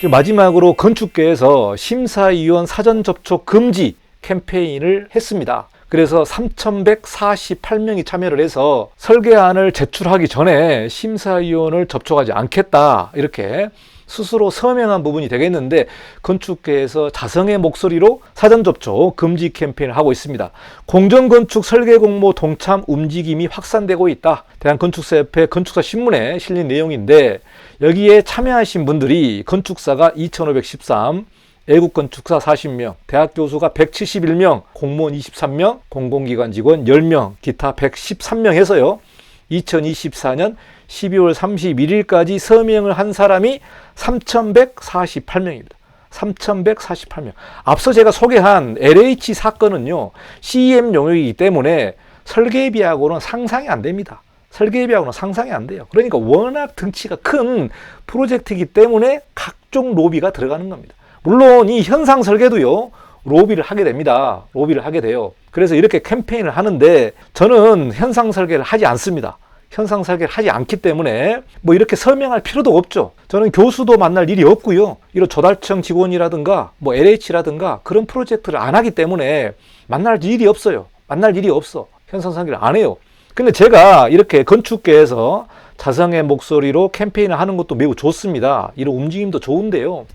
마지막으로 건축계에서 심사위원 사전 접촉 금지 캠페인을 했습니다. 그래서 3,148명이 참여를 해서 설계안을 제출하기 전에 심사위원을 접촉하지 않겠다, 이렇게 스스로 서명한 부분이 되겠는데, 건축계에서 자성의 목소리로 사전 접촉 금지 캠페인을 하고 있습니다. 공정건축 설계 공모 동참 움직임이 확산되고 있다. 대한건축사협회 건축사 신문에 실린 내용인데, 여기에 참여하신 분들이 건축사가 2,513, 애국건축사 40명, 대학 교수가 171명, 공무원 23명, 공공기관 직원 10명, 기타 113명 해서요, 2024년 12월 31일까지 서명을 한 사람이 3,148명입니다. 3,148명. 앞서 제가 소개한 LH 사건은요, CEM 용역이기 때문에 설계비하고는 상상이 안 됩니다. 설계비하고는 상상이 안 돼요. 그러니까 워낙 등치가 큰 프로젝트이기 때문에 각종 로비가 들어가는 겁니다. 물론 이 현상 설계도요, 로비를 하게 됩니다. 로비를 하게 돼요. 그래서 이렇게 캠페인을 하는데, 저는 현상 설계를 하지 않습니다. 현상 설계를 하지 않기 때문에 뭐 이렇게 설명할 필요도 없죠. 저는 교수도 만날 일이 없고요. 이런 조달청 직원이라든가 뭐 LH라든가 그런 프로젝트를 안 하기 때문에 만날 일이 없어요. 만날 일이 없어. 현상 설계를 안 해요. 근데 제가 이렇게 건축계에서 자성의 목소리로 캠페인을 하는 것도 매우 좋습니다. 이런 움직임도 좋은데요.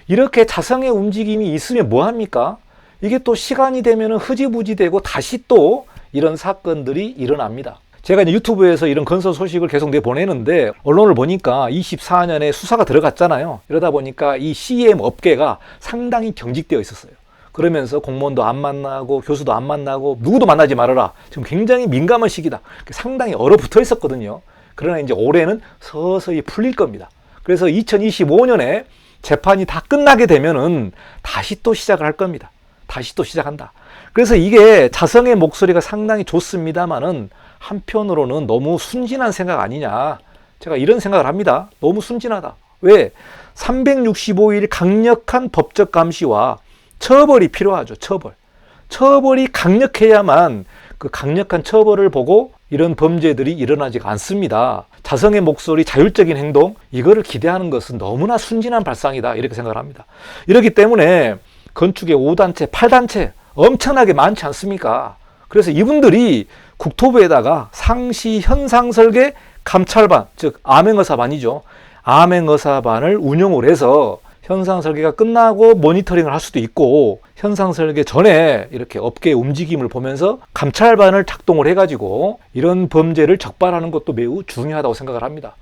이렇게 자성의 움직임이 있으면 뭐합니까? 이게 또 시간이 되면 흐지부지 되고 다시 또 이런 사건들이 일어납니다. 제가 이제 유튜브에서 이런 건설 소식을 계속 내보내는데, 언론을 보니까 24년에 수사가 들어갔잖아요. 이러다 보니까 이 CM 업계가 상당히 경직되어 있었어요. 그러면서 공무원도 안 만나고 교수도 안 만나고 누구도 만나지 말아라. 지금 굉장히 민감한 시기다. 상당히 얼어붙어 있었거든요. 그러나 이제 올해는 서서히 풀릴 겁니다. 그래서 2025년에 재판이 다 끝나게 되면은 다시 또 시작을 할 겁니다. 다시 또 시작한다. 그래서 이게 자성의 목소리가 상당히 좋습니다만은 한편으로는 너무 순진한 생각 아니냐. 제가 이런 생각을 합니다. 너무 순진하다. 왜? 365일 강력한 법적 감시와 처벌이 필요하죠. 처벌. 처벌이 강력해야만 그 강력한 처벌을 보고 이런 범죄들이 일어나지가 않습니다. 자성의 목소리, 자율적인 행동, 이거를 기대하는 것은 너무나 순진한 발상이다, 이렇게 생각을 합니다. 이렇기 때문에 건축의 5단체, 8단체 엄청나게 많지 않습니까? 그래서 이분들이 국토부에다가 상시 현상설계 감찰반, 즉 암행어사반이죠. 암행어사반을 운영을 해서 현상설계가 끝나고 모니터링을 할 수도 있고, 현상설계 전에 이렇게 업계의 움직임을 보면서 감찰반을 작동을 해가지고 이런 범죄를 적발하는 것도 매우 중요하다고 생각을 합니다.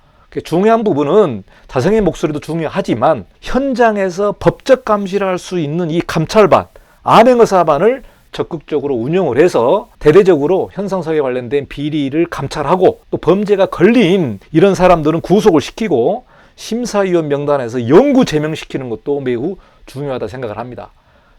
중요한 부분은 자성의 목소리도 중요하지만 현장에서 법적 감시를 할 수 있는 이 감찰반, 암행어사반을 적극적으로 운영을 해서 대대적으로 현상설계 관련된 비리를 감찰하고, 또 범죄가 걸린 이런 사람들은 구속을 시키고 심사위원 명단에서 영구 제명시키는 것도 매우 중요하다 생각을 합니다.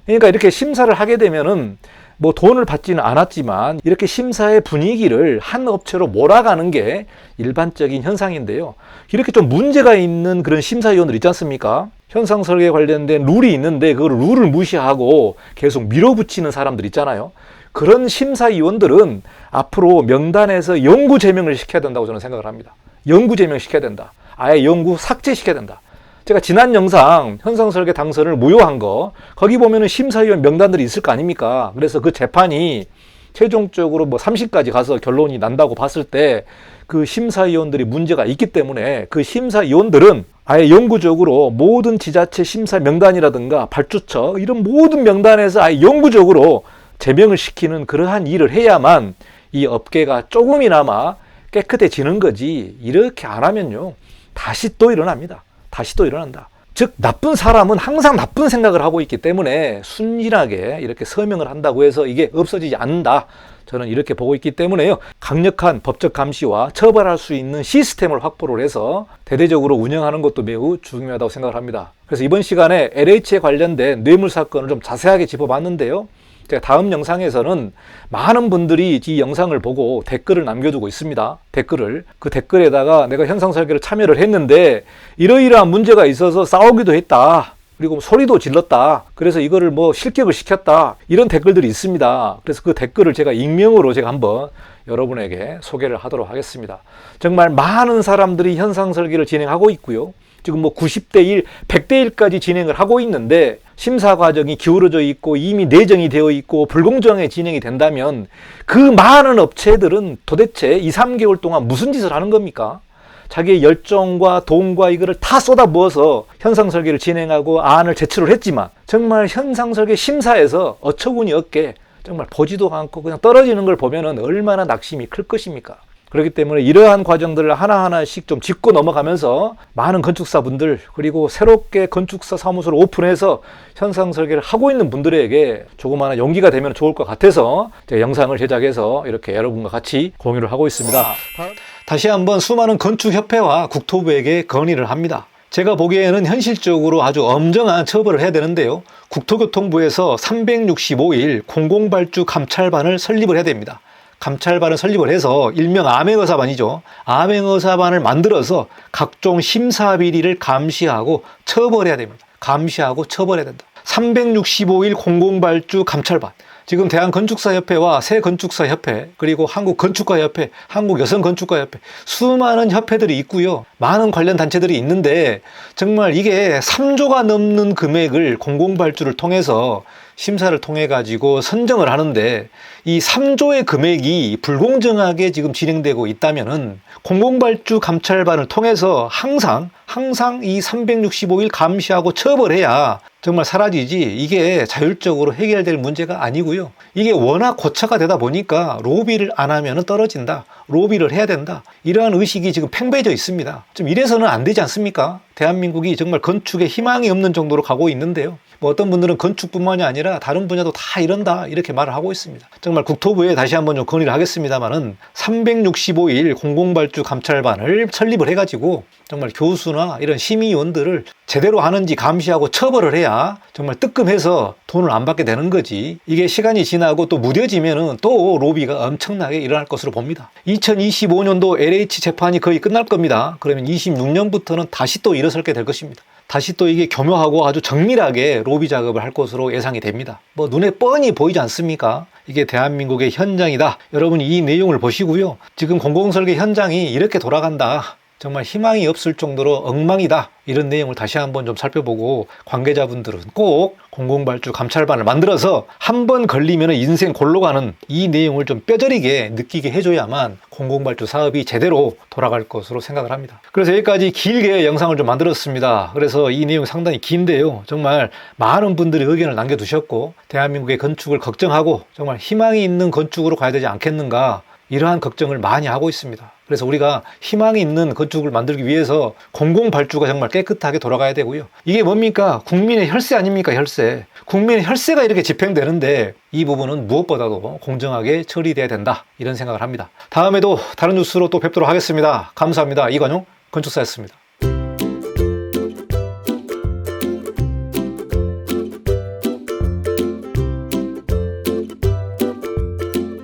그러니까 이렇게 심사를 하게 되면은 뭐 돈을 받지는 않았지만 이렇게 심사의 분위기를 한 업체로 몰아가는 게 일반적인 현상인데요. 이렇게 좀 문제가 있는 그런 심사위원들 있지 않습니까? 현상 설계 관련된 룰이 있는데 그걸 룰을 무시하고 계속 밀어붙이는 사람들 있잖아요. 그런 심사위원들은 앞으로 명단에서 영구 제명을 시켜야 된다고 저는 생각을 합니다. 영구 제명시켜야 된다. 아예 영구 삭제시켜야 된다. 제가 지난 영상 현상설계 당선을 무효한 거, 거기 보면은 심사위원 명단들이 있을 거 아닙니까? 그래서 그 재판이 최종적으로 뭐 30까지 가서 결론이 난다고 봤을 때 그 심사위원들이 문제가 있기 때문에 그 심사위원들은 아예 영구적으로 모든 지자체 심사 명단이라든가 발주처 이런 모든 명단에서 아예 영구적으로 제명을 시키는 그러한 일을 해야만 이 업계가 조금이나마 깨끗해지는 거지, 이렇게 안 하면요 다시 또 일어납니다. 다시 또 일어난다. 즉 나쁜 사람은 항상 나쁜 생각을 하고 있기 때문에 순진하게 이렇게 서명을 한다고 해서 이게 없어지지 않는다. 저는 이렇게 보고 있기 때문에요. 강력한 법적 감시와 처벌할 수 있는 시스템을 확보를 해서 대대적으로 운영하는 것도 매우 중요하다고 생각을 합니다. 그래서 이번 시간에 LH에 관련된 뇌물 사건을 좀 자세하게 짚어봤는데요. 제가 다음 영상에서는 많은 분들이 이 영상을 보고 댓글을 남겨두고 있습니다. 그 댓글에다가 내가 현상설계를 참여를 했는데 이러이러한 문제가 있어서 싸우기도 했다. 그리고 소리도 질렀다. 그래서 이거를 뭐 실격을 시켰다. 이런 댓글들이 있습니다. 그래서 그 댓글을 제가 익명으로 제가 한번 여러분에게 소개를 하도록 하겠습니다. 정말 많은 사람들이 현상설계를 진행하고 있고요. 지금 뭐 90대 1, 100대 1까지 진행을 하고 있는데 심사 과정이 기울어져 있고 이미 내정이 되어 있고 불공정하게 진행이 된다면 그 많은 업체들은 도대체 2, 3개월 동안 무슨 짓을 하는 겁니까? 자기의 열정과 돈과 이거를 다 쏟아부어서 현상설계를 진행하고 안을 제출을 했지만 정말 현상설계 심사에서 어처구니 없게 정말 보지도 않고 그냥 떨어지는 걸 보면은 얼마나 낙심이 클 것입니까? 그렇기 때문에 이러한 과정들을 하나하나씩 좀 짚고 넘어가면서 많은 건축사분들 그리고 새롭게 건축사 사무소를 오픈해서 현상 설계를 하고 있는 분들에게 조그마한 용기가 되면 좋을 것 같아서 제가 영상을 제작해서 이렇게 여러분과 같이 공유를 하고 있습니다. 다시 한번 수많은 건축협회와 국토부에게 건의를 합니다. 제가 보기에는 현실적으로 아주 엄정한 처벌을 해야 되는데요. 국토교통부에서 365일 공공발주 감찰반을 설립을 해야 됩니다. 감찰반을 설립을 해서 일명 암행어사반이죠. 암행어사반을 만들어서 각종 심사 비리를 감시하고 처벌해야 됩니다. 감시하고 처벌해야 된다. 365일 공공발주 감찰반. 지금 대한건축사협회와 새건축사협회 그리고 한국건축가협회, 한국여성건축가협회 수많은 협회들이 있고요. 많은 관련 단체들이 있는데 정말 이게 3조가 넘는 금액을 공공발주를 통해서 심사를 통해 가지고 선정을 하는데 이 3조의 금액이 불공정하게 지금 진행되고 있다면은 공공발주 감찰반을 통해서 항상 이 365일 감시하고 처벌해야 정말 사라지지 이게 자율적으로 해결될 문제가 아니고요. 이게 워낙 고착화 되다 보니까 로비를 안 하면 떨어진다. 로비를 해야 된다. 이러한 의식이 지금 팽배해져 있습니다. 좀 이래서는 안 되지 않습니까? 대한민국이 정말 건축에 희망이 없는 정도로 가고 있는데요. 뭐 어떤 분들은 건축뿐만이 아니라 다른 분야도 다 이런다 이렇게 말을 하고 있습니다. 정말 국토부에 다시 한번 좀 건의를 하겠습니다만은 365일 공공발주 감찰반을 설립을 해가지고 정말 교수나 이런 심의위원들을 제대로 하는지 감시하고 처벌을 해야 정말 뜨끔해서 돈을 안 받게 되는 거지. 이게 시간이 지나고 또 무뎌지면은 또 로비가 엄청나게 일어날 것으로 봅니다. 2025년도 LH 재판이 거의 끝날 겁니다. 그러면 26년부터는 다시 또 일어서게 될 것입니다. 다시 또 이게 교묘하고 아주 정밀하게 로비 작업을 할 것으로 예상이 됩니다. 뭐 눈에 뻔히 보이지 않습니까? 이게 대한민국의 현장이다. 여러분이 이 내용을 보시고요. 지금 공공설계 현장이 이렇게 돌아간다. 정말 희망이 없을 정도로 엉망이다. 이런 내용을 다시 한번 좀 살펴보고 관계자분들은 꼭 공공발주 감찰반을 만들어서 한 번 걸리면 인생 골로 가는 이 내용을 좀 뼈저리게 느끼게 해줘야만 공공발주 사업이 제대로 돌아갈 것으로 생각을 합니다. 그래서 여기까지 길게 영상을 좀 만들었습니다. 그래서 이 내용이 상당히 긴데요. 정말 많은 분들이 의견을 남겨두셨고 대한민국의 건축을 걱정하고 정말 희망이 있는 건축으로 가야 되지 않겠는가 이러한 걱정을 많이 하고 있습니다. 그래서 우리가 희망이 있는 건축을 만들기 위해서 공공발주가 정말 깨끗하게 돌아가야 되고요. 이게 뭡니까? 국민의 혈세 아닙니까? 혈세. 국민의 혈세가 이렇게 집행되는데 이 부분은 무엇보다도 공정하게 처리돼야 된다. 이런 생각을 합니다. 다음에도 다른 뉴스로 또 뵙도록 하겠습니다. 감사합니다. 이관용 건축사였습니다.